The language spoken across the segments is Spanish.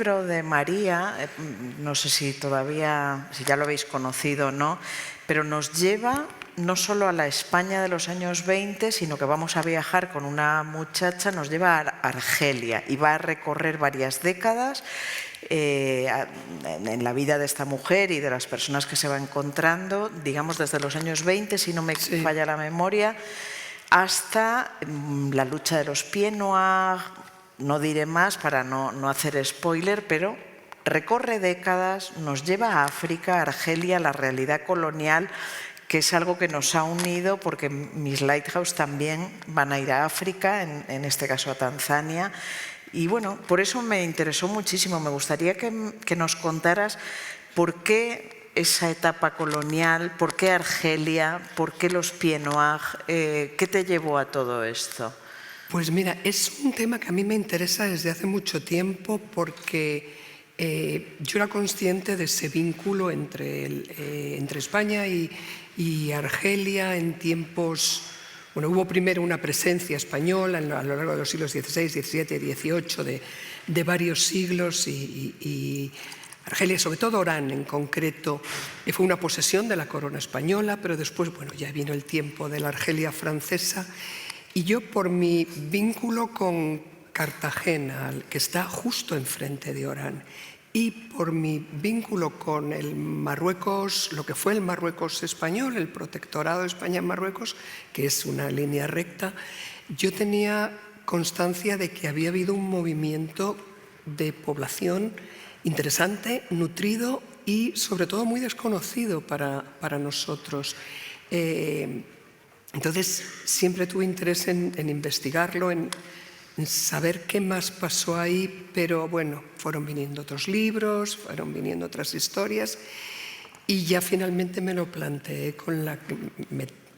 libro de María, no sé si ya lo habéis conocido o no, pero nos lleva no solo a la España de los años 20, sino que vamos a viajar con una muchacha, nos lleva a Argelia y va a recorrer varias décadas en la vida de esta mujer y de las personas que se va encontrando, digamos desde los años 20, si no me falla la memoria, hasta la lucha de los Pieds Noirs. No diré más para no hacer spoiler, pero recorre décadas, nos lleva a África, a Argelia, la realidad colonial, que es algo que nos ha unido porque mis Lighthouse también van a ir a África, en este caso a Tanzania. Y bueno, por eso me interesó muchísimo. Me gustaría que nos contaras por qué esa etapa colonial, por qué Argelia, por qué los Pieds Noirs, ¿qué te llevó a todo esto? Pues mira, es un tema que a mí me interesa desde hace mucho tiempo porque yo era consciente de ese vínculo entre España y Argelia en tiempos. Bueno, hubo primero una presencia española a lo largo de los siglos XVI, XVII, XVIII, de varios siglos y Argelia, sobre todo Orán en concreto, fue una posesión de la corona española, pero después, bueno, ya vino el tiempo de la Argelia francesa. Y yo, por mi vínculo con Cartagena, que está justo enfrente de Orán, y por mi vínculo con el Marruecos, lo que fue el Marruecos español, el protectorado de España en Marruecos, que es una línea recta, yo tenía constancia de que había habido un movimiento de población interesante, nutrido y sobre todo muy desconocido para nosotros. Entonces, siempre tuve interés en investigarlo, en saber qué más pasó ahí, pero bueno, fueron viniendo otros libros, fueron viniendo otras historias y ya finalmente me lo planteé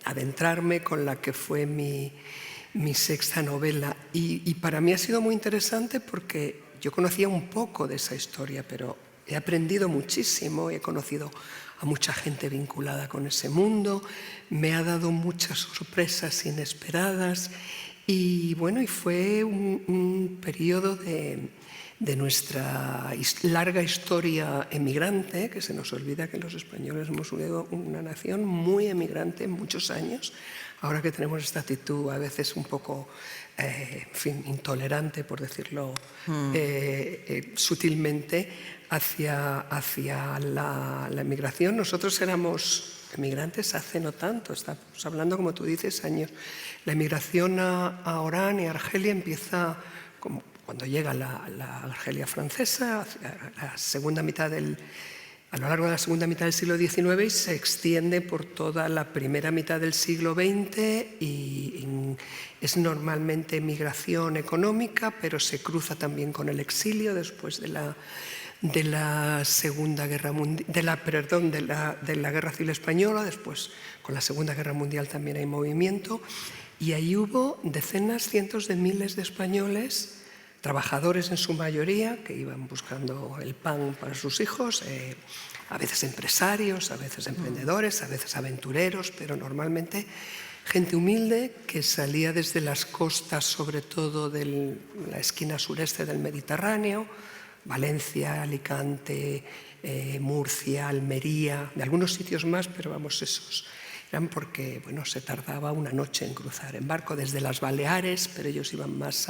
adentrarme con la que fue mi sexta novela. Y para mí ha sido muy interesante porque yo conocía un poco de esa historia, pero he aprendido muchísimo, he conocido a mucha gente vinculada con ese mundo, me ha dado muchas sorpresas inesperadas y bueno, y fue un periodo de nuestra larga historia emigrante, que se nos olvida que los españoles hemos sido una nación muy emigrante en muchos años, ahora que tenemos esta actitud a veces un poco intolerante, por decirlo sutilmente, hacia la emigración. Nosotros éramos emigrantes hace no tanto, estamos hablando, como tú dices, años. La emigración a Orán y Argelia empieza cuando llega la Argelia francesa, a lo largo de la segunda mitad del siglo XIX y se extiende por toda la primera mitad del siglo XX y es normalmente migración económica, pero se cruza también con el exilio después de la Segunda Guerra Mundial, de la Guerra Civil Española. Después con la Segunda Guerra Mundial también hay movimiento y ahí hubo decenas, cientos de miles de españoles, trabajadores en su mayoría, que iban buscando el pan para sus hijos, a veces empresarios, a veces emprendedores, a veces aventureros, pero normalmente gente humilde que salía desde las costas, sobre todo de la esquina sureste del Mediterráneo, Valencia, Alicante, Murcia, Almería, de algunos sitios más, pero vamos, esos eran porque bueno, se tardaba una noche en cruzar en barco desde las Baleares, pero ellos iban más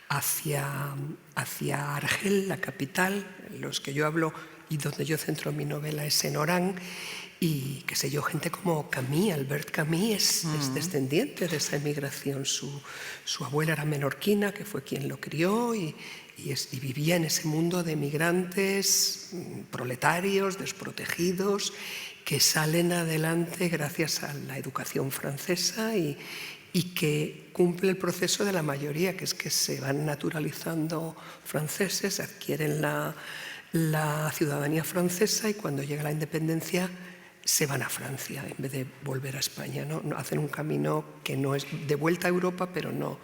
hacia Argel, la capital. Los que yo hablo y donde yo centro mi novela es en Orán, y qué sé yo, gente como Camus, Albert Camus es descendiente de esa emigración. Su abuela era menorquina, que fue quien lo crió y vivía en ese mundo de emigrantes proletarios, desprotegidos, que salen adelante gracias a la educación francesa y que cumple el proceso de la mayoría, que es que se van naturalizando franceses, adquieren la ciudadanía francesa y cuando llega la independencia se van a Francia en vez de volver a España, ¿no? Hacen un camino que no es de vuelta a Europa, pero no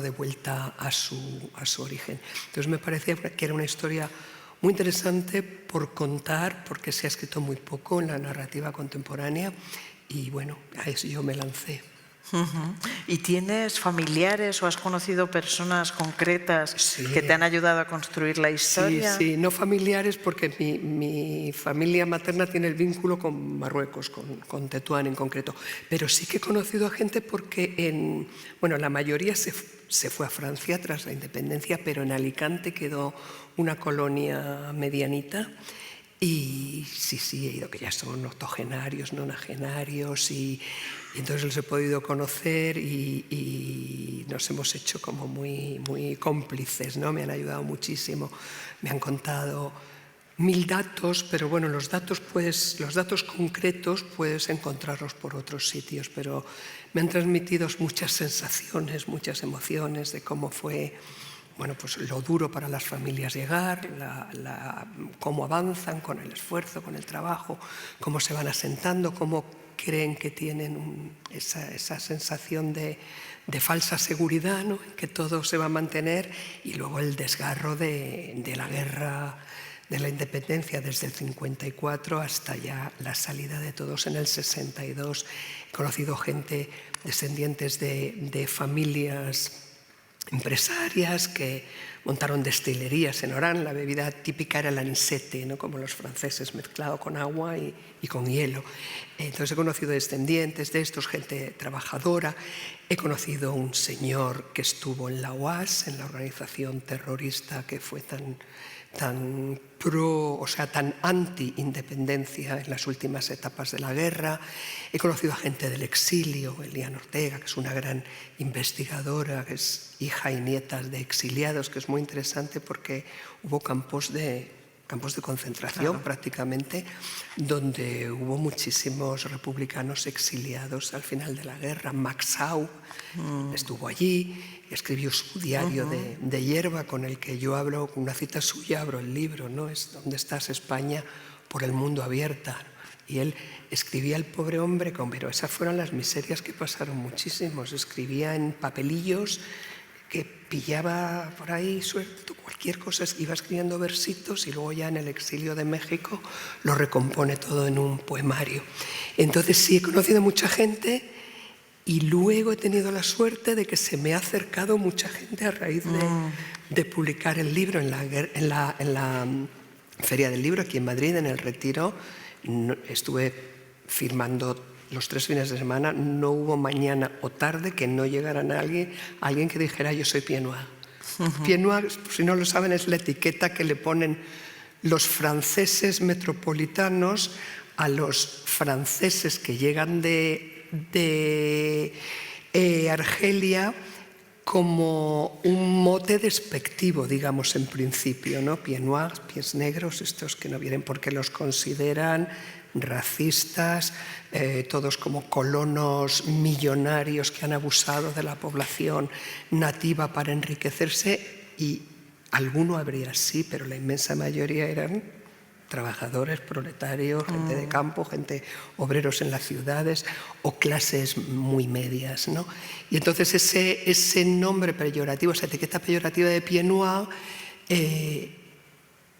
de vuelta a su origen. Entonces me parecía que era una historia muy interesante por contar, porque se ha escrito muy poco en la narrativa contemporánea y bueno, a eso yo me lancé. ¿Y tienes familiares o has conocido personas concretas que te han ayudado a construir la historia? Sí, no familiares porque mi familia materna tiene el vínculo con Marruecos, con Tetuán en concreto, pero sí que he conocido a gente porque la mayoría se fue a Francia tras la independencia, pero en Alicante quedó una colonia medianita. Y sí, he ido, que ya son octogenarios, nonagenarios, y entonces los he podido conocer y nos hemos hecho como muy cómplices, ¿no? Me han ayudado muchísimo, me han contado 1000 datos, pero bueno, los datos concretos puedes encontrarlos por otros sitios, pero me han transmitido muchas sensaciones, muchas emociones de cómo fue pues lo duro para las familias llegar, cómo avanzan con el esfuerzo, con el trabajo, cómo se van asentando, cómo creen que tienen esa sensación de falsa seguridad, ¿no? En que todo se va a mantener, y luego el desgarro de la guerra de la independencia desde el 54 hasta ya la salida de todos en el 62. He conocido gente descendientes de familias empresarias que montaron destilerías en Orán. La bebida típica era el anisete, ¿no? Como los franceses, mezclado con agua y con hielo. Entonces he conocido descendientes de estos, gente trabajadora. He conocido un señor que estuvo en la UAS, en la organización terrorista que fue tan anti-independencia en las últimas etapas de la guerra. He conocido a gente del exilio, Eliana Ortega, que es una gran investigadora, que es hija y nieta de exiliados, que es muy interesante porque hubo campos de concentración, prácticamente, donde hubo muchísimos republicanos exiliados al final de la guerra. Maxau estuvo allí, escribió su diario de hierba, con el que yo hablo, con una cita suya abro el libro, ¿no? Es ¿Dónde estás, España? Por el mundo abierta. Y él escribía, el pobre hombre, pero esas fueron las miserias que pasaron muchísimos. Escribía en papelillos que pillaba por ahí suelto, cualquier cosa, iba escribiendo versitos y luego ya en el exilio de México lo recompone todo en un poemario. Entonces sí, he conocido mucha gente y luego he tenido la suerte de que se me ha acercado mucha gente a raíz de publicar el libro en la Feria del Libro aquí en Madrid, en el Retiro. Estuve firmando los 3 fines de semana, no hubo mañana o tarde que no llegara alguien que dijera yo soy Pied Noir. Pied Noir, si no lo saben, es la etiqueta que le ponen los franceses metropolitanos a los franceses que llegan de Argelia como un mote despectivo, digamos, en principio, ¿no? Pied Noir, pies negros, estos que no vienen porque los consideran racistas, todos como colonos millonarios que han abusado de la población nativa para enriquecerse, y alguno habría sí, pero la inmensa mayoría eran trabajadores, proletarios, gente de campo, obreros en las ciudades o clases muy medias, ¿no? Y entonces ese nombre peyorativo, esa etiqueta peyorativa de Pied Noir,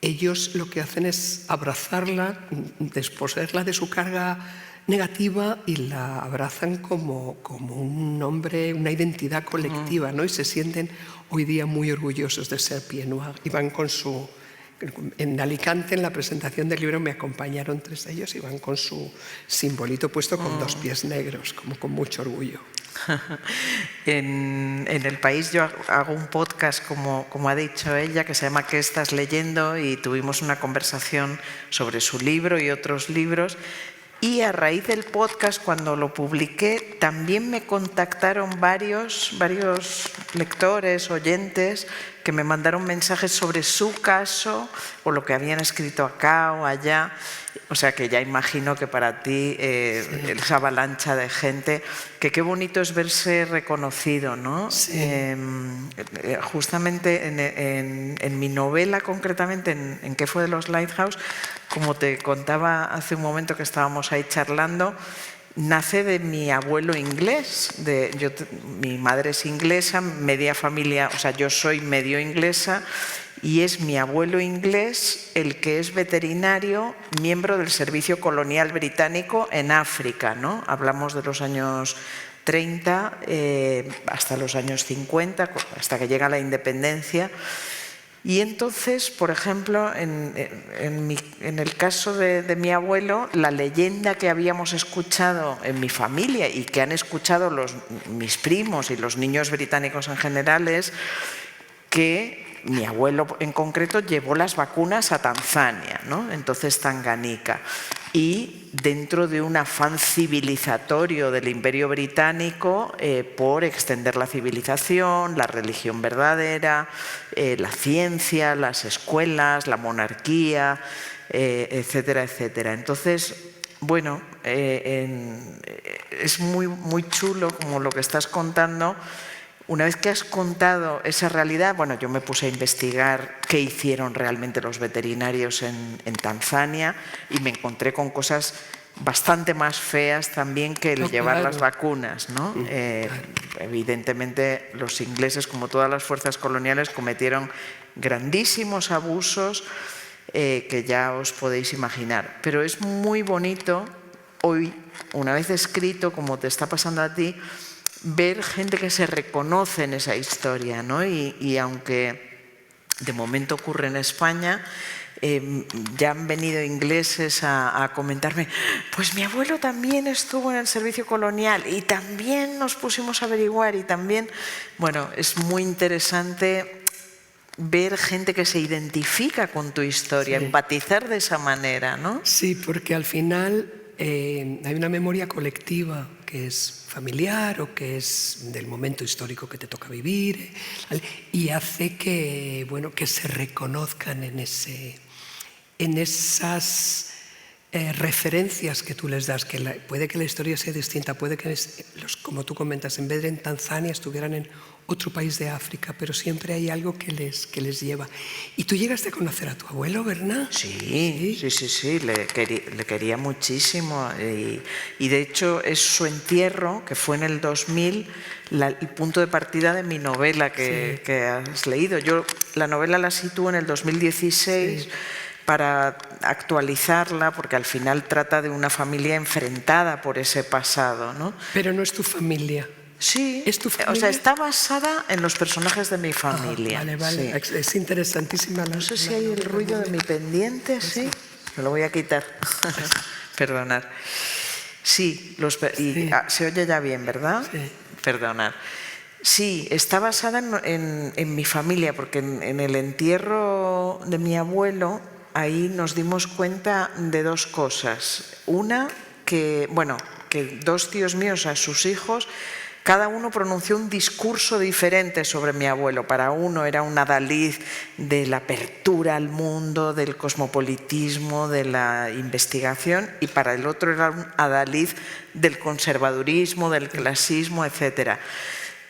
ellos lo que hacen es abrazarla, desposeerla de su carga negativa y la abrazan como un nombre, una identidad colectiva, ¿no? Y se sienten hoy día muy orgullosos de ser Pied Noir. Y van con en Alicante, en la presentación del libro, me acompañaron 3 de ellos y van con su simbolito puesto con 2 pies negros, como con mucho orgullo. En El País yo hago un podcast, como ha dicho ella, que se llama ¿Qué estás leyendo? Y tuvimos una conversación sobre su libro y otros libros. Y a raíz del podcast, cuando lo publiqué, también me contactaron varios lectores, oyentes, que me mandaron mensajes sobre su caso o lo que habían escrito acá o allá. O sea que ya imagino que para ti esa avalancha de gente, que qué bonito es verse reconocido, ¿no? Sí. Justamente en mi novela, concretamente, en ¿Qué fue de los Lighthouse?, como te contaba hace un momento que estábamos ahí charlando, nace de mi abuelo inglés. Mi madre es inglesa, media familia, o sea, yo soy medio inglesa, y es mi abuelo inglés el que es veterinario, miembro del Servicio Colonial Británico en África, ¿no? Hablamos de los años 30 hasta los años 50, hasta que llega la independencia. Y entonces, por ejemplo, en el caso de mi abuelo, la leyenda que habíamos escuchado en mi familia y que han escuchado mis primos y los niños británicos en general es que mi abuelo en concreto llevó las vacunas a Tanzania, ¿no? Entonces Tanganica. Y dentro de un afán civilizatorio del Imperio Británico por extender la civilización, la religión verdadera, la ciencia, las escuelas, la monarquía, etcétera, etcétera. Entonces, bueno, es muy chulo como lo que estás contando. Una vez que has contado esa realidad, bueno, yo me puse a investigar qué hicieron realmente los veterinarios en Tanzania y me encontré con cosas bastante más feas también que el llevar las vacunas, ¿no? Evidentemente los ingleses, como todas las fuerzas coloniales, cometieron grandísimos abusos que ya os podéis imaginar. Pero es muy bonito hoy, una vez escrito, como te está pasando a ti, ver gente que se reconoce en esa historia, ¿no? Y aunque de momento ocurre en España, ya han venido ingleses a comentarme, pues mi abuelo también estuvo en el servicio colonial y también nos pusimos a averiguar y también, bueno, es muy interesante ver gente que se identifica con tu historia, empatizar de esa manera, ¿no? Sí, porque al final hay una memoria colectiva que es familiar o que es del momento histórico que te toca vivir, ¿vale? Y hace que, bueno, que se reconozcan en esas referencias que tú les das, que puede que la historia sea distinta, puede que, como tú comentas, en vez de en Tanzania estuvieran en otro país de África, pero siempre hay algo que les lleva. ¿Y tú llegaste a conocer a tu abuelo, Bernat? Sí, le quería muchísimo y de hecho es su entierro, que fue en el 2000, el punto de partida de mi novela que has leído. Yo la novela la sitúo en el 2016 para actualizarla, porque al final trata de una familia enfrentada por ese pasado, ¿no? Pero no es tu familia. Sí, ¿Es tu familia? O sea, está basada en los personajes de mi familia. Vale. Sí. Es interesantísima. No sé si hay el ruido de mi pendiente, sí. Me lo voy a quitar. Perdonad. Sí, se oye ya bien, ¿verdad? Sí. Perdonad. Sí, está basada en mi familia, porque en el entierro de mi abuelo, ahí nos dimos cuenta de dos cosas. Una, que dos tíos míos, a sus hijos, cada uno pronunció un discurso diferente sobre mi abuelo. Para uno era un adalid de la apertura al mundo, del cosmopolitismo, de la investigación, y para el otro era un adalid del conservadurismo, del clasismo, etc.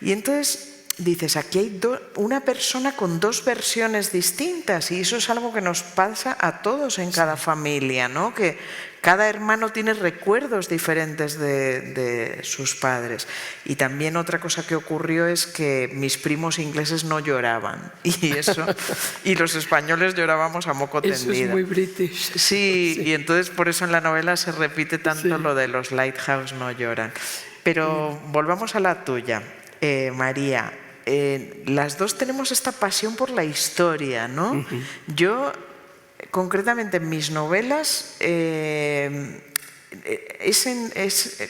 Y entonces dices, aquí hay una persona con dos versiones distintas, y eso es algo que nos pasa a todos en cada familia, ¿no? Que cada hermano tiene recuerdos diferentes de sus padres. Y también otra cosa que ocurrió es que mis primos ingleses no lloraban, y los españoles llorábamos a moco tendido. Eso es muy british. Sí, y entonces por eso en la novela se repite tanto lo de los Lighthouse no lloran. Pero volvamos a la tuya, María. Las dos tenemos esta pasión por la historia, ¿no? Yo, concretamente en mis novelas,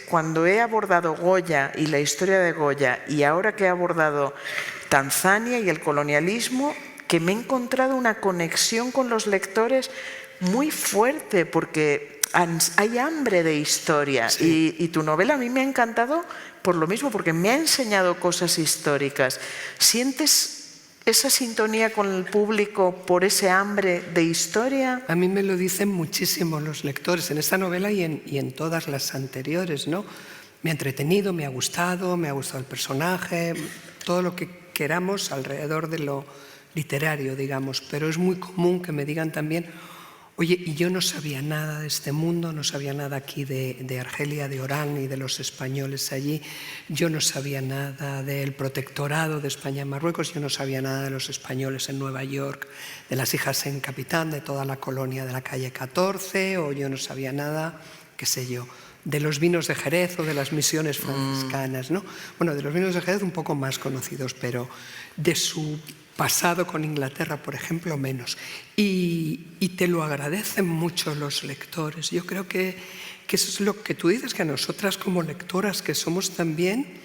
cuando he abordado Goya y la historia de Goya, y ahora que he abordado Tanzania y el colonialismo, que me he encontrado una conexión con los lectores muy fuerte, porque hay hambre de historia. Sí. Y tu novela a mí me ha encantado por lo mismo, porque me ha enseñado cosas históricas. ¿Sientes esa sintonía con el público por ese hambre de historia? A mí me lo dicen muchísimo los lectores, en esta novela y en todas las anteriores, ¿no? Me ha entretenido, me ha gustado el personaje, todo lo que queramos alrededor de lo literario, digamos. Pero es muy común que me digan también, oye, y yo no sabía nada de este mundo, no sabía nada aquí de Argelia, de Orán y de los españoles allí. Yo no sabía nada del protectorado de España en Marruecos, yo no sabía nada de los españoles en Nueva York, de las hijas en Capitán, de toda la colonia de la calle 14, o yo no sabía nada, qué sé yo, de los vinos de Jerez o de las misiones franciscanas, ¿no? Bueno, de los vinos de Jerez un poco más conocidos, pero de su pasado con Inglaterra, por ejemplo, menos. Y te lo agradecen mucho los lectores. Yo creo que eso es lo que tú dices, que a nosotras como lectoras que somos también,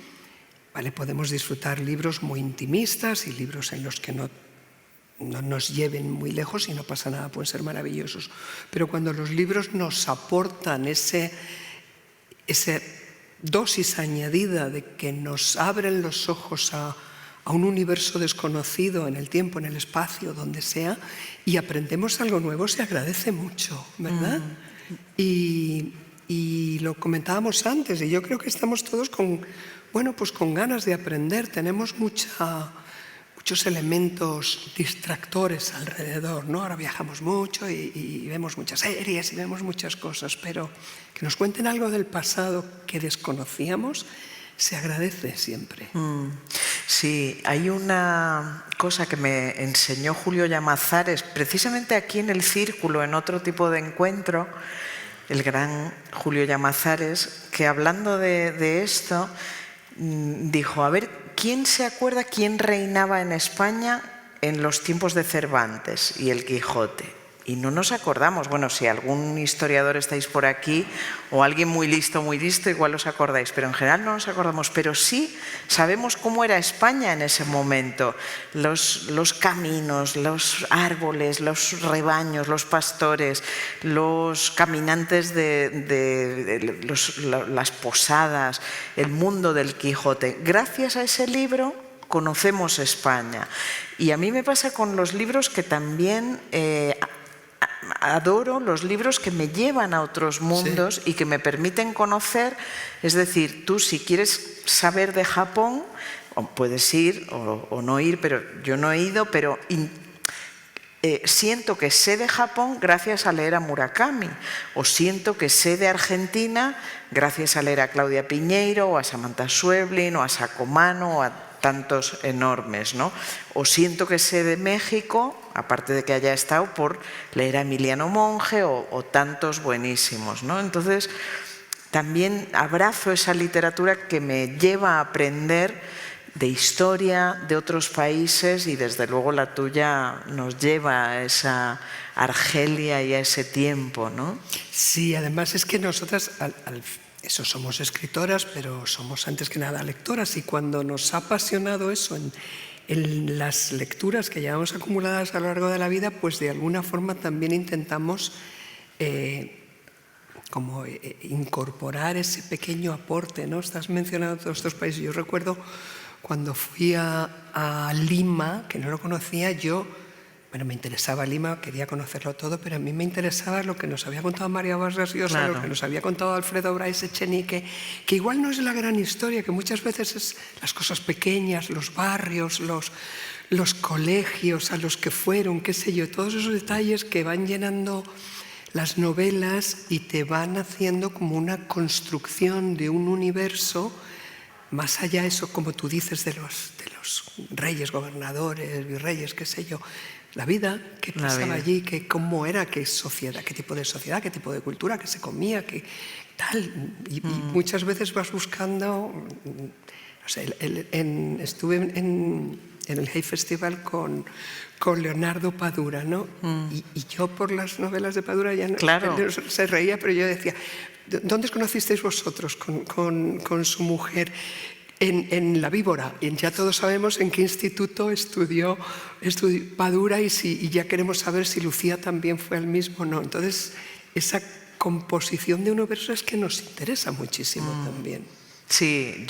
¿vale? Podemos disfrutar libros muy intimistas y libros en los que no nos lleven muy lejos y no pasa nada, pueden ser maravillosos. Pero cuando los libros nos aportan esa dosis añadida de que nos abren los ojos a un universo desconocido en el tiempo, en el espacio, donde sea, y aprendemos algo nuevo, se agradece mucho, ¿verdad? Y lo comentábamos antes, y yo creo que estamos todos con ganas de aprender. Tenemos muchos elementos distractores alrededor, ¿no? Ahora viajamos mucho y vemos muchas series y vemos muchas cosas, pero que nos cuenten algo del pasado que desconocíamos se agradece siempre. Sí, hay una cosa que me enseñó Julio Llamazares, precisamente aquí en el Círculo, en otro tipo de encuentro, el gran Julio Llamazares, que hablando de esto, dijo, a ver, ¿quién se acuerda quién reinaba en España en los tiempos de Cervantes y el Quijote? Y no nos acordamos. Bueno, si algún historiador estáis por aquí o alguien muy listo, igual os acordáis, pero en general no nos acordamos. Pero sí sabemos cómo era España en ese momento. Los caminos, los árboles, los rebaños, los pastores, los caminantes las posadas, el mundo del Quijote. Gracias a ese libro conocemos España. Y a mí me pasa con los libros que también adoro, los libros que me llevan a otros mundos, sí, y que me permiten conocer. Es decir, tú si quieres saber de Japón, puedes ir o no ir, pero yo no he ido, pero siento que sé de Japón gracias a leer a Murakami, o siento que sé de Argentina gracias a leer a Claudia Piñeiro, o a Samantha Schweblin, o a Sacomano, o a tantos enormes, ¿no? O siento que sé de México, aparte de que haya estado, por leer a Emiliano Monge o tantos buenísimos, ¿no? Entonces, también abrazo esa literatura que me lleva a aprender de historia de otros países, y desde luego la tuya nos lleva a esa Argelia y a ese tiempo, ¿no? Sí, además es que nosotras eso, somos escritoras, pero somos antes que nada lectoras, y cuando nos ha apasionado eso en las lecturas que llevamos acumuladas a lo largo de la vida, pues de alguna forma también intentamos incorporar ese pequeño aporte, ¿no? Estás mencionando todos estos países. Yo recuerdo cuando fui a Lima, que no lo conocía, me interesaba Lima, quería conocerlo todo, pero a mí me interesaba lo que nos había contado María Vargas Llosa, claro, lo que nos había contado Alfredo Bryce Echenique, que igual no es la gran historia, que muchas veces es las cosas pequeñas, los barrios, los colegios a los que fueron, qué sé yo, todos esos detalles que van llenando las novelas y te van haciendo como una construcción de un universo, más allá eso, como tú dices, de los reyes, gobernadores, virreyes, qué sé yo, la vida que pasaba allí, cómo era, qué sociedad, qué tipo de sociedad, qué tipo de cultura, qué se comía, qué tal. Y muchas veces vas buscando, no sé, estuve en el Hay Festival con Leonardo Padura, ¿no? Y yo por las novelas de Padura ya no, claro, se reía, pero yo decía, ¿dónde os conocisteis vosotros con su mujer? En La Víbora, y ya todos sabemos en qué instituto estudió Padura, y ya queremos saber si Lucía también fue al mismo o no. Entonces, esa composición de universo es que nos interesa muchísimo también. Sí,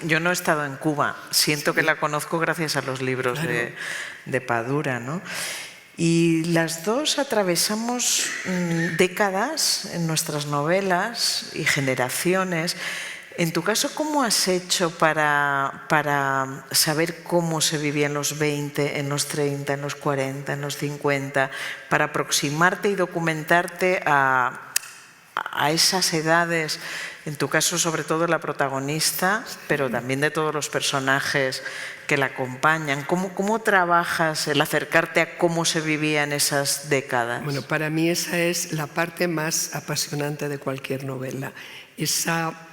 yo no he estado en Cuba, siento que la conozco gracias a los libros, claro, de Padura, ¿no? Y las dos atravesamos décadas en nuestras novelas y generaciones. En tu caso, ¿cómo has hecho para saber cómo se vivía en los 20, en los 30, en los 40, en los 50, para aproximarte y documentarte a a esas edades, en tu caso sobre todo la protagonista, pero también de todos los personajes que la acompañan? ¿Cómo trabajas el acercarte a cómo se vivía en esas décadas? Bueno, para mí esa es la parte más apasionante de cualquier novela. Esa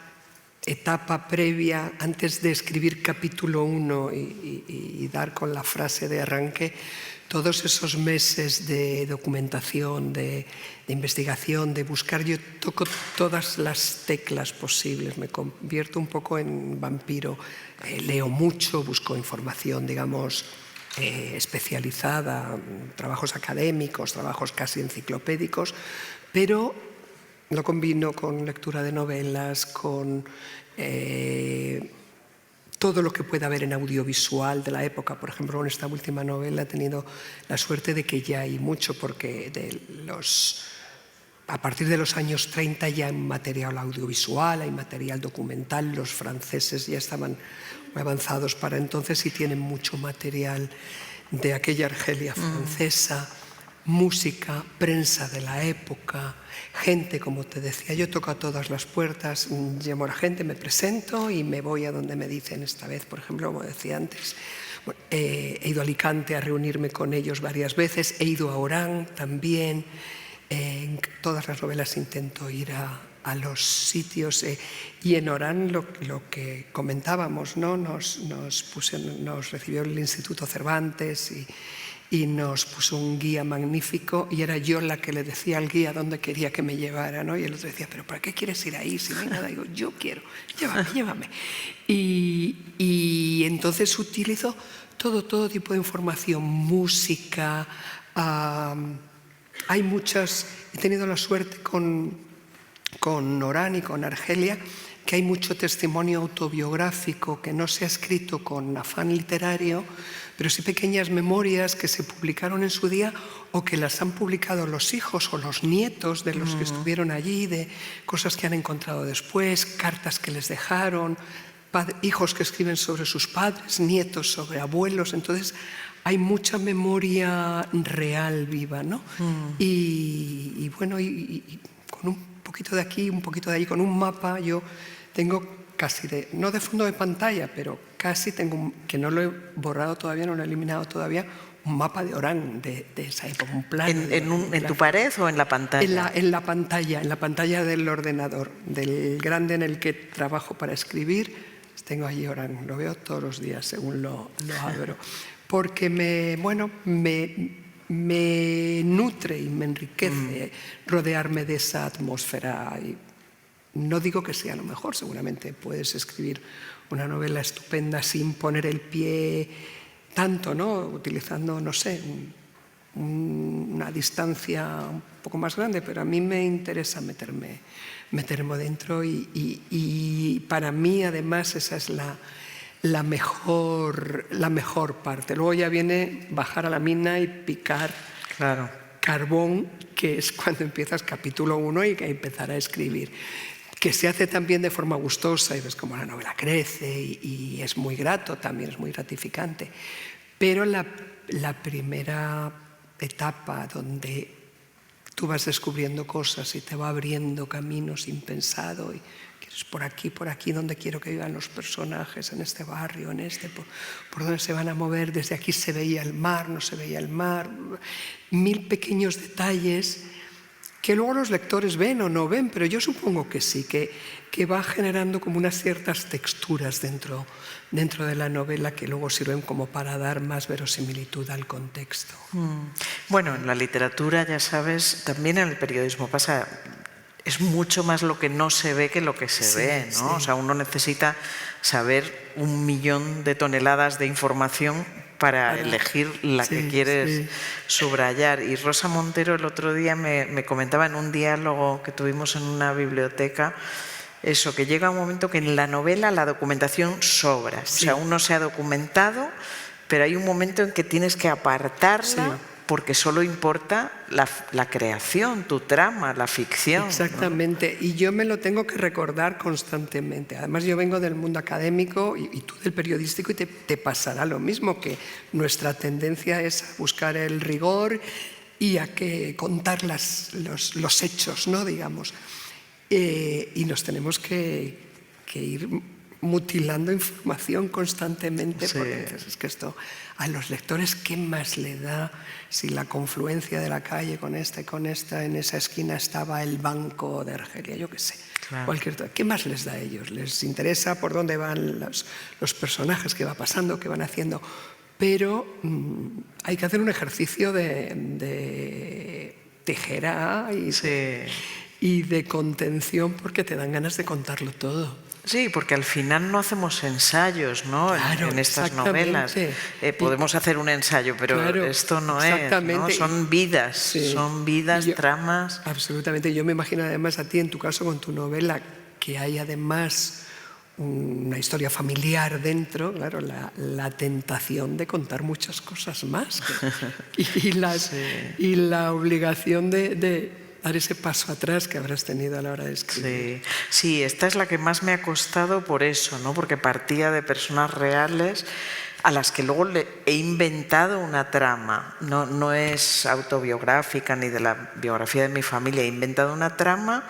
etapa previa, antes de escribir capítulo 1 y dar con la frase de arranque, todos esos meses de documentación, de investigación, de buscar, yo toco todas las teclas posibles, me convierto un poco en vampiro, leo mucho, busco información, digamos, especializada, trabajos académicos, trabajos casi enciclopédicos, pero lo combino con lectura de novelas, con todo lo que pueda haber en audiovisual de la época. Por ejemplo, en esta última novela he tenido la suerte de que ya hay mucho, porque a partir de los años 30 ya hay material audiovisual, hay material documental. Los franceses ya estaban muy avanzados para entonces y tienen mucho material de aquella Argelia francesa, música, prensa de la época, gente, como te decía, yo toco a todas las puertas, llamo a la gente, me presento y me voy a donde me dicen. Esta vez, por ejemplo, como decía antes, he ido a Alicante a reunirme con ellos varias veces, he ido a Orán también. En todas las novelas intento ir a los sitios, y en Orán lo que comentábamos, ¿no? Nos recibió el Instituto Cervantes y nos puso un guía magnífico, y era yo la que le decía al guía dónde quería que me llevara, ¿no? Y el otro decía, ¿pero para qué quieres ir ahí? Si no hay nada. Digo, yo quiero, llévame. Y entonces utilizo todo tipo de información, música. Hay muchas, he tenido la suerte con Orán y con Argelia, que hay mucho testimonio autobiográfico que no se ha escrito con afán literario, pero sí pequeñas memorias que se publicaron en su día o que las han publicado los hijos o los nietos de los que estuvieron allí, de cosas que han encontrado después, cartas que les dejaron, hijos que escriben sobre sus padres, nietos sobre abuelos. Entonces hay mucha memoria real, viva, ¿no? Y bueno, y con un poquito de aquí, un poquito de allí, con un mapa, yo tengo casi no de fondo de pantalla, pero casi tengo, que no lo he borrado todavía, no lo he eliminado todavía, un mapa de Orán de esa época, un plano. ¿En tu pared o en la pantalla? En la pantalla del ordenador, del grande en el que trabajo para escribir. Tengo allí Orán, lo veo todos los días según lo abro, porque me nutre y me enriquece rodearme de esa atmósfera. Y no digo que sea lo mejor, seguramente puedes escribir una novela estupenda sin poner el pie tanto, ¿no? Utilizando, no sé, una distancia un poco más grande, pero a mí me interesa meterme dentro y para mí además esa es la mejor parte. Luego ya viene bajar a la mina y picar carbón, que es cuando empiezas capítulo 1 y que empezar a escribir, que se hace también de forma gustosa y ves cómo la novela crece y es muy grato, también es muy gratificante. Pero la primera etapa donde tú vas descubriendo cosas y te va abriendo caminos impensado y quieres por aquí, donde quiero que vivan los personajes, en este barrio, por donde se van a mover, desde aquí se veía el mar, no se veía el mar, 1000 pequeños detalles que luego los lectores ven o no ven, pero yo supongo que sí, que va generando como unas ciertas texturas dentro de la novela que luego sirven como para dar más verosimilitud al contexto. Bueno, en la literatura, ya sabes, también en el periodismo pasa, es mucho más lo que no se ve que lo que se ve, ¿no? Sí. O sea, uno necesita saber 1 millón de toneladas de información para elegir la que quieres subrayar. Y Rosa Montero el otro día me comentaba en un diálogo que tuvimos en una biblioteca, eso, que llega un momento que en la novela la documentación sobra. Sí. O sea, uno se ha documentado, pero hay un momento en que tienes que apartarla porque solo importa la creación, tu trama, la ficción. Exactamente, ¿no? Y yo me lo tengo que recordar constantemente. Además, yo vengo del mundo académico y tú del periodístico y te pasará lo mismo, que nuestra tendencia es a buscar el rigor y a que contar los hechos, ¿no? Digamos. y nos tenemos que ir mutilando información constantemente, porque es que esto a los lectores, ¿qué más le da si la confluencia de la calle con esta, en esa esquina estaba el Banco de Argelia, yo qué sé, ¿qué más les da a ellos? Les interesa por dónde van los personajes, qué va pasando, qué van haciendo, pero hay que hacer un ejercicio de tijera y de contención, porque te dan ganas de contarlo todo. Sí, porque al final no hacemos ensayos, ¿no? Claro, en estas novelas. Podemos hacer un ensayo, pero esto no es, ¿no? Son vidas, tramas. Absolutamente. Yo me imagino además a ti, en tu caso, con tu novela, que hay además una historia familiar dentro, claro, la tentación de contar muchas cosas más y la obligación de dar ese paso atrás que habrás tenido a la hora de escribir. Sí, esta es la que más me ha costado por eso, ¿no? Porque partía de personas reales a las que luego le he inventado una trama. No es autobiográfica ni de la biografía de mi familia, he inventado una trama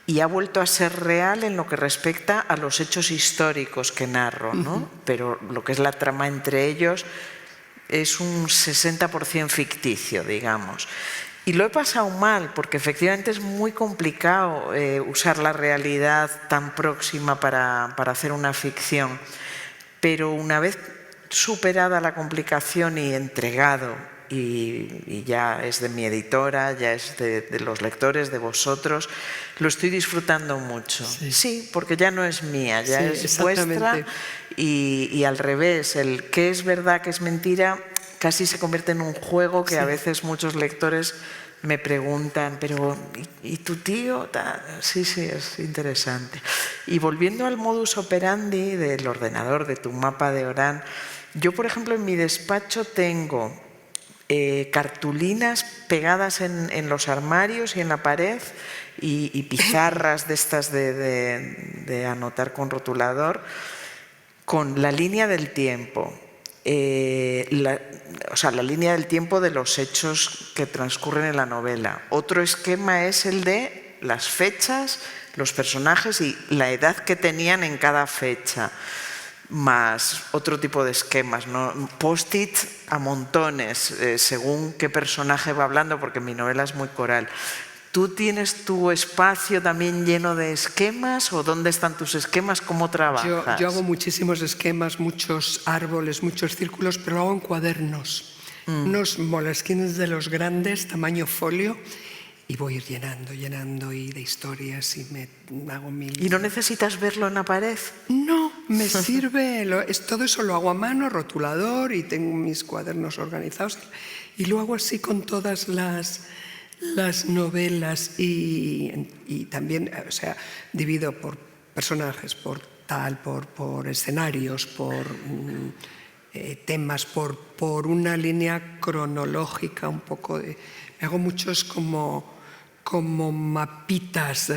y ha vuelto a ser real en lo que respecta a los hechos históricos que narro, ¿no? Pero lo que es la trama entre ellos es un 60% ficticio, digamos. Y lo he pasado mal, porque efectivamente es muy complicado usar la realidad tan próxima para hacer una ficción. Pero una vez superada la complicación y entregado, y ya es de mi editora, ya es de los lectores, de vosotros, lo estoy disfrutando mucho. Sí, porque ya no es mía, ya es vuestra. Y al revés, el qué es verdad, qué es mentira, casi se convierte en un juego que a veces muchos lectores me preguntan, pero ¿y tu tío? Sí, es interesante. Y volviendo al modus operandi del ordenador, de tu mapa de Orán, yo, por ejemplo, en mi despacho tengo cartulinas pegadas en los armarios y en la pared y pizarras de estas de anotar con rotulador con la línea del tiempo. La línea del tiempo de los hechos que transcurren en la novela. Otro esquema es el de las fechas, los personajes y la edad que tenían en cada fecha, más otro tipo de esquemas, ¿no? Post-it a montones, según qué personaje va hablando, porque mi novela es muy coral. ¿Tú tienes tu espacio también lleno de esquemas o dónde están tus esquemas? ¿Cómo trabajas? Yo hago muchísimos esquemas, muchos árboles, muchos círculos, pero lo hago en cuadernos. Unos moleskines de los grandes, tamaño folio, y voy llenando y de historias y me hago mil... ¿Y no necesitas verlo en la pared? No, me sirve, todo eso lo hago a mano, rotulador, y tengo mis cuadernos organizados, y lo hago así con todas las novelas y también, o sea, divido por personajes, por escenarios, por temas, por una línea cronológica un poco me hago muchos como mapitas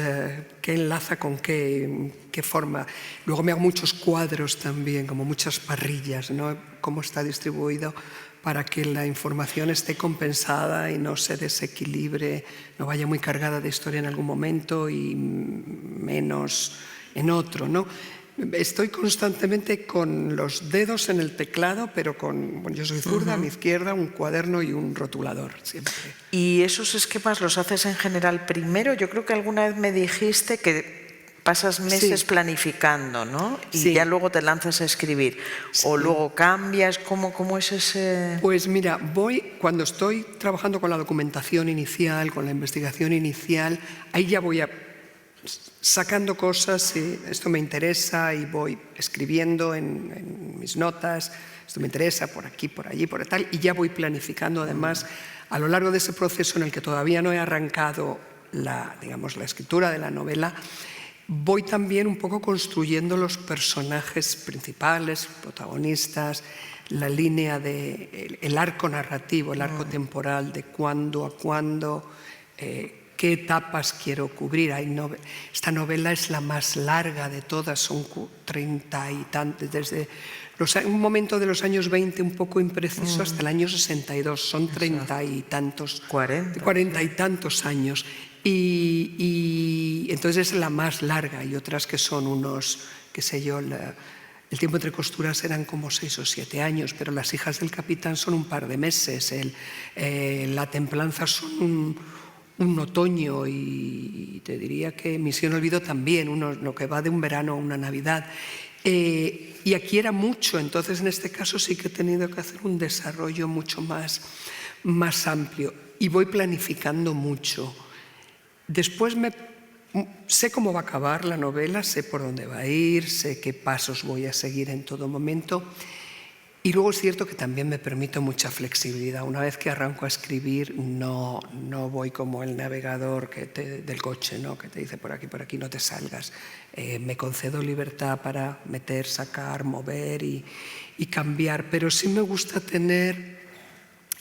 que enlaza con qué forma. Luego me hago muchos cuadros también, como muchas parrillas, ¿no? Cómo está distribuido para que la información esté compensada y no se desequilibre, no vaya muy cargada de historia en algún momento y menos en otro, ¿no? Estoy constantemente con los dedos en el teclado, pero yo soy zurda, a mi izquierda un cuaderno y un rotulador siempre. ¿Y esos esquemas los haces en general primero? Yo creo que alguna vez me dijiste que pasas meses planificando, ¿no? Y ya luego te lanzas a escribir. O luego cambias, ¿cómo es ese...? Pues mira, cuando estoy trabajando con la documentación inicial, con la investigación inicial, ahí ya voy sacando cosas, y esto me interesa, y voy escribiendo en mis notas, esto me interesa, por aquí, por allí, por tal, y ya voy planificando. Además, a lo largo de ese proceso en el que todavía no he arrancado la escritura de la novela, voy también un poco construyendo los personajes principales, protagonistas, la línea el arco narrativo, el arco temporal, de cuándo a cuándo, qué etapas quiero cubrir. Esta novela es la más larga de todas, son 30 y tantos, desde un momento de los años 20 un poco impreciso hasta el año 62, son 30 y tantos, 40 y tantos años. Y entonces es la más larga, y otras que son unos, qué sé yo, el tiempo entre costuras eran como 6 o 7 años, pero Las hijas del capitán son un par de meses, La templanza son un otoño, y te diría que Misión Olvido también, lo que va de un verano a una Navidad. Y aquí era mucho, entonces en este caso sí que he tenido que hacer un desarrollo mucho más amplio, y voy planificando mucho. Después sé cómo va a acabar la novela, sé por dónde va a ir, sé qué pasos voy a seguir en todo momento. Y luego es cierto que también me permito mucha flexibilidad. Una vez que arranco a escribir, no voy como el navegador del coche, ¿no? Que te dice por aquí no te salgas. Me concedo libertad para meter, sacar, mover y cambiar, pero sí me gusta tener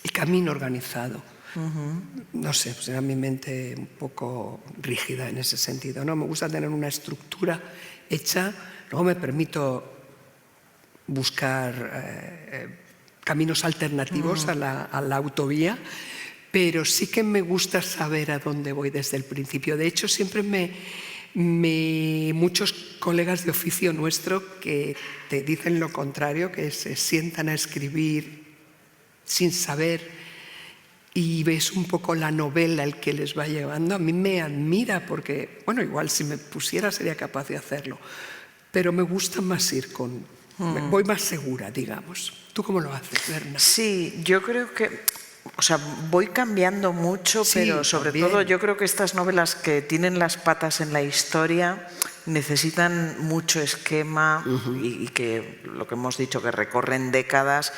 el camino organizado. No sé, pues era mi mente un poco rígida en ese sentido, ¿no? Me gusta tener una estructura hecha, luego me permito buscar caminos alternativos a la autovía, pero sí que me gusta saber a dónde voy desde el principio. De hecho, siempre muchos colegas de oficio nuestro que te dicen lo contrario, que se sientan a escribir sin saber, y ves un poco la novela el que les va llevando. A mí me admira porque, bueno, igual si me pusiera sería capaz de hacerlo, pero me gusta más ir voy más segura, digamos. ¿Tú cómo lo haces, Berna? Sí, yo creo que, o sea, voy cambiando mucho, sí, pero sobre todo yo creo que estas novelas que tienen las patas en la historia necesitan mucho esquema, y que lo que hemos dicho, que recorren décadas.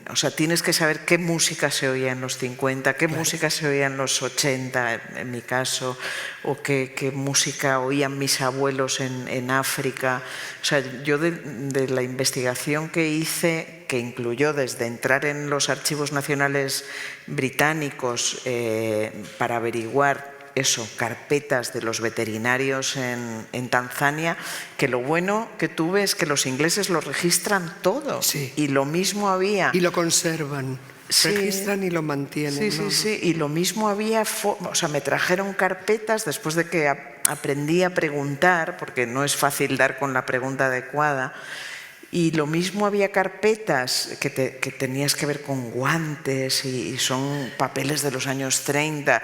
O sea, tienes que saber qué música se oía en los 50, qué música se oía en los 80, en mi caso, o qué música oían mis abuelos en África. O sea, yo de la investigación que hice, que incluyó desde entrar en los archivos nacionales británicos para averiguar carpetas de los veterinarios en Tanzania, que lo bueno que tuve es que los ingleses lo registran todo. Sí. Y lo mismo había... Y lo conservan, sí, registran y lo mantienen. Sí, sí. Y lo mismo había... O sea, me trajeron carpetas después de que aprendí a preguntar, porque no es fácil dar con la pregunta adecuada. Y lo mismo había carpetas que tenías que ver con guantes, y son papeles de los años 30,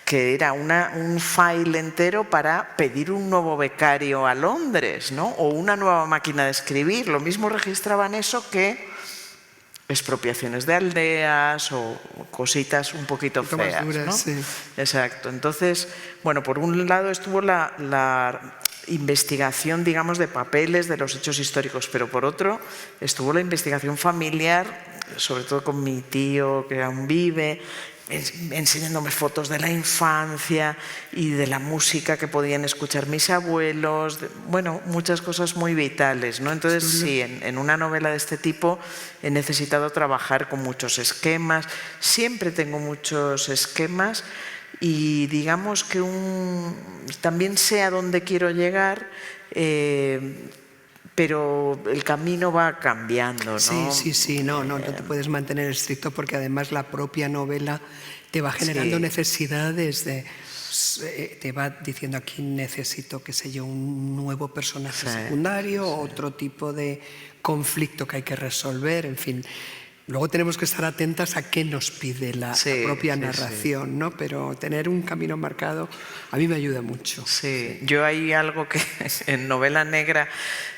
que era un file entero para pedir un nuevo becario a Londres, ¿no? O una nueva máquina de escribir. Lo mismo registraban eso que expropiaciones de aldeas o cositas un poquito feas, más duras, ¿no? Sí. Exacto. Entonces, bueno, por un lado estuvo la investigación, digamos, de papeles de los hechos históricos, pero por otro estuvo la investigación familiar, sobre todo con mi tío que aún vive, enseñándome fotos de la infancia y de la música que podían escuchar mis abuelos, bueno, muchas cosas muy vitales, ¿no? Entonces, sí, en una novela de este tipo he necesitado trabajar con muchos esquemas, siempre tengo muchos esquemas, y digamos que también sé a dónde quiero llegar, pero el camino va cambiando, ¿no? Sí, no te puedes mantener estricto, porque además la propia novela te va generando necesidades te va diciendo, aquí necesito, qué sé yo, un nuevo personaje secundario, otro tipo de conflicto que hay que resolver, en fin. Luego tenemos que estar atentas a qué nos pide la propia narración, ¿no? Pero tener un camino marcado a mí me ayuda mucho. Sí, yo hay algo que en novela negra,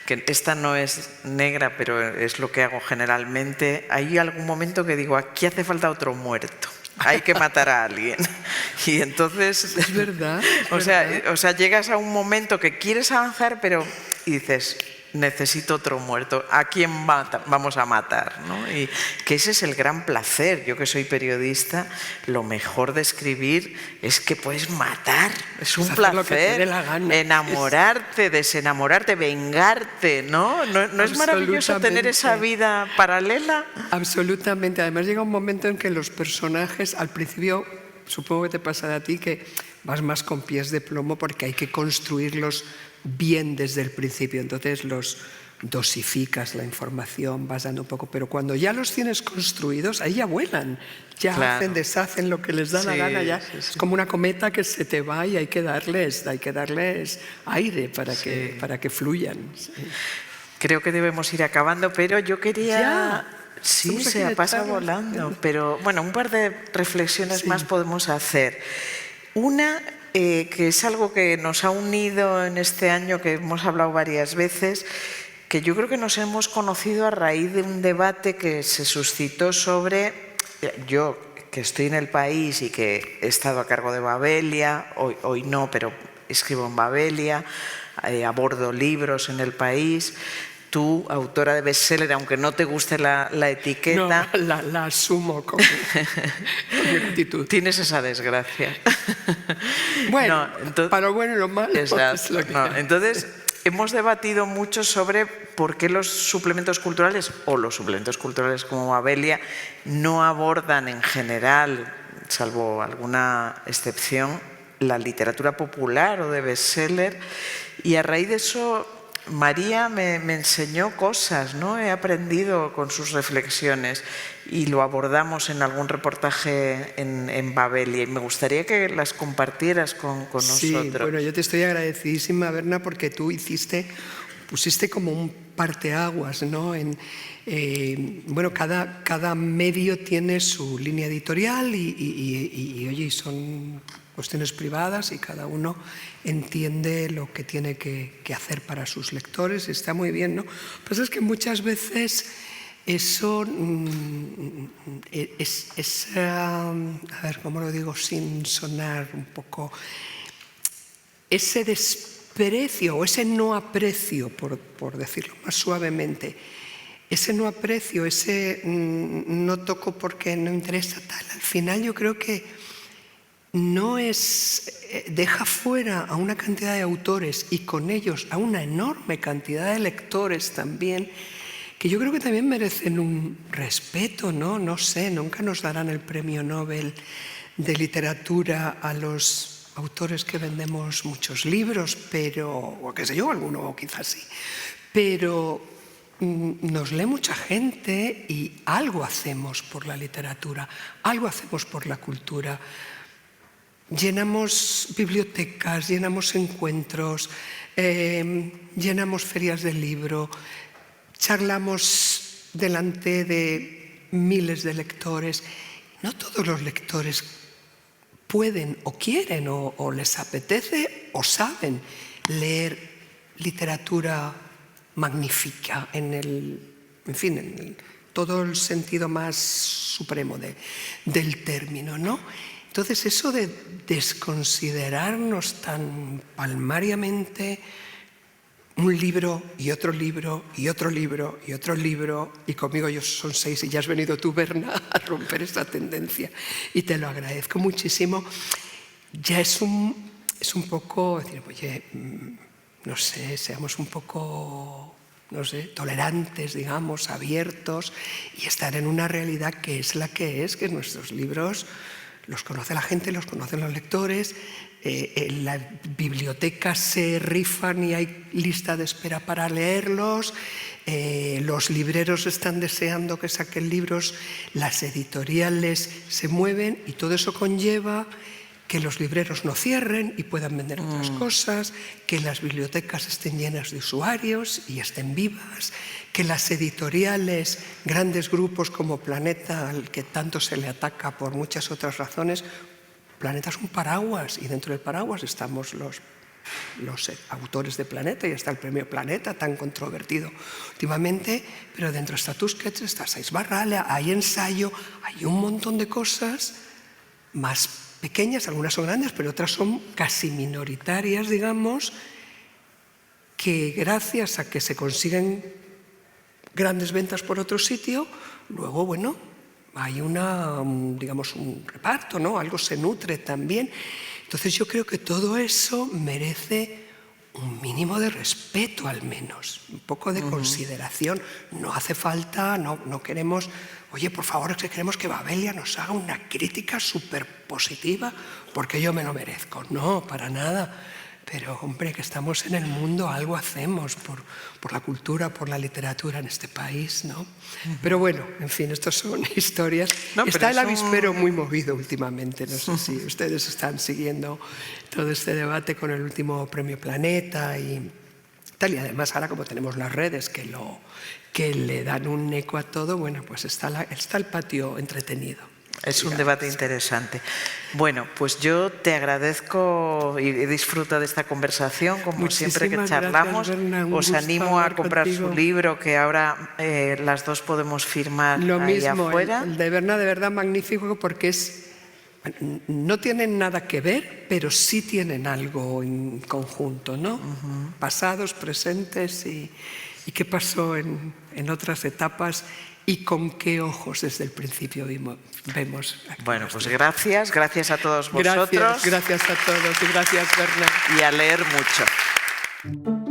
que esta no es negra, pero es lo que hago generalmente, hay algún momento que digo, aquí hace falta otro muerto. Hay que matar a alguien. Y entonces... Es verdad. O sea, llegas a un momento que quieres avanzar, pero y dices, necesito otro muerto. ¿A quién vamos a matar? ¿No? Y que ese es el gran placer. Yo que soy periodista, lo mejor de escribir es que puedes matar. Es un placer. Enamorarte, desenamorarte, vengarte, ¿no? ¿No es maravilloso tener esa vida paralela? Absolutamente. Además llega un momento en que los personajes, al principio, supongo que te pasa a ti, que vas más con pies de plomo porque hay que construirlos bien desde el principio. Entonces los dosificas la información, vas dando un poco, pero cuando ya los tienes construidos, ahí ya vuelan, ya Claro. hacen, deshacen lo que les da la Sí, gana, ya sí, sí. es como una cometa que se te va y hay que darles aire para que fluyan. Sí. Creo que debemos ir acabando, pero yo quería... Ya. Sí, Estamos aquí se de pasa charla. volando, pero bueno, un par de reflexiones Sí. más podemos hacer. Una, que es algo que nos ha unido en este año, que hemos hablado varias veces, que yo creo que nos hemos conocido a raíz de un debate que se suscitó sobre, yo que estoy en El País y que he estado a cargo de Babelia, hoy no, pero escribo en Babelia, abordo libros en El País. Tú, autora de bestseller, aunque no te guste la etiqueta... No, la asumo con gratitud. Tienes esa desgracia. Bueno, No, entonces, para lo bueno y lo malo. exacto, Es lo que no, hay. entonces, hemos debatido mucho sobre por qué los suplementos culturales, o los suplementos culturales como Babelia, no abordan en general, salvo alguna excepción, la literatura popular o de bestseller. Y a raíz de eso, María me enseñó cosas, ¿no? He aprendido con sus reflexiones y lo abordamos en algún reportaje en Babelia y me gustaría que las compartieras con Sí, nosotros. bueno, yo te estoy agradecidísima, Berna, porque tú pusiste como un parteaguas, ¿no? Bueno, cada medio tiene su línea editorial y oye, son cuestiones privadas y cada uno entiende lo que tiene que hacer para sus lectores, está muy bien, ¿no? Lo que pasa es que muchas veces eso a ver, ¿cómo lo digo sin sonar un poco? Ese desprecio o ese no aprecio, por decirlo más suavemente, ese no aprecio, ese no toco porque no interesa tal, al final yo creo que no es, deja fuera a una cantidad de autores y con ellos a una enorme cantidad de lectores también, que yo creo que también merecen un respeto, ¿no? No sé, nunca nos darán el premio Nobel de literatura a los autores que vendemos muchos libros, o qué sé yo, alguno quizás sí, pero nos lee mucha gente y algo hacemos por la literatura, algo hacemos por la cultura. Llenamos bibliotecas, llenamos encuentros, llenamos ferias del libro, charlamos delante de miles de lectores. No todos los lectores pueden o quieren o les apetece o saben leer literatura magnífica en todo el sentido más supremo del término, ¿no? Entonces, eso de desconsiderarnos tan palmariamente un libro y otro libro y otro libro y otro libro, y conmigo son 6 y ya has venido tú, Berna, a romper esta tendencia y te lo agradezco muchísimo, ya es un poco decir, oye, no sé, seamos un poco, no sé, tolerantes, digamos, abiertos y estar en una realidad que es la que es, que nuestros libros los conoce la gente, los conocen los lectores, en la biblioteca se rifan y hay lista de espera para leerlos, los libreros están deseando que saquen libros, las editoriales se mueven y todo eso conlleva que los libreros no cierren y puedan vender otras cosas, que las bibliotecas estén llenas de usuarios y estén vivas, que las editoriales, grandes grupos como Planeta, al que tanto se le ataca por muchas otras razones, Planeta es un paraguas y dentro del paraguas estamos los autores de Planeta y está el premio Planeta tan controvertido últimamente, pero dentro está Tusquets, está Saiz Barral, hay ensayo, hay un montón de cosas más pequeñas, algunas son grandes, pero otras son casi minoritarias, digamos, que gracias a que se consiguen grandes ventas por otro sitio, luego, bueno, hay digamos, un reparto, ¿no? Algo se nutre también. Entonces yo creo que todo eso merece un mínimo de respeto al menos, un poco de consideración. No hace falta, no queremos, oye, por favor, es que queremos que Babelia nos haga una crítica súper positiva porque yo me lo merezco. No, para nada. pero hombre, que estamos en el mundo, algo hacemos por la cultura, por la literatura en este país, ¿no? Pero bueno, en fin, estas son historias. Está el avispero muy movido últimamente, no sé si ustedes están siguiendo todo este debate con el último Premio Planeta y tal, y además ahora como tenemos las redes que le dan un eco a todo, bueno, pues está el patio entretenido. Es un debate interesante. Bueno, pues yo te agradezco y disfruto de esta conversación, como siempre que charlamos. Gracias, Berna, os animo a comprar su libro, que ahora las dos podemos firmar lo ahí mismo, afuera. El de verdad magnífico, porque no tienen nada que ver, pero sí tienen algo en conjunto, ¿no? Pasados, presentes y qué pasó en otras etapas y con qué ojos desde el principio vemos. Bueno, pues gracias a todos vosotros. Gracias a todos y gracias, Berna. Y a leer mucho.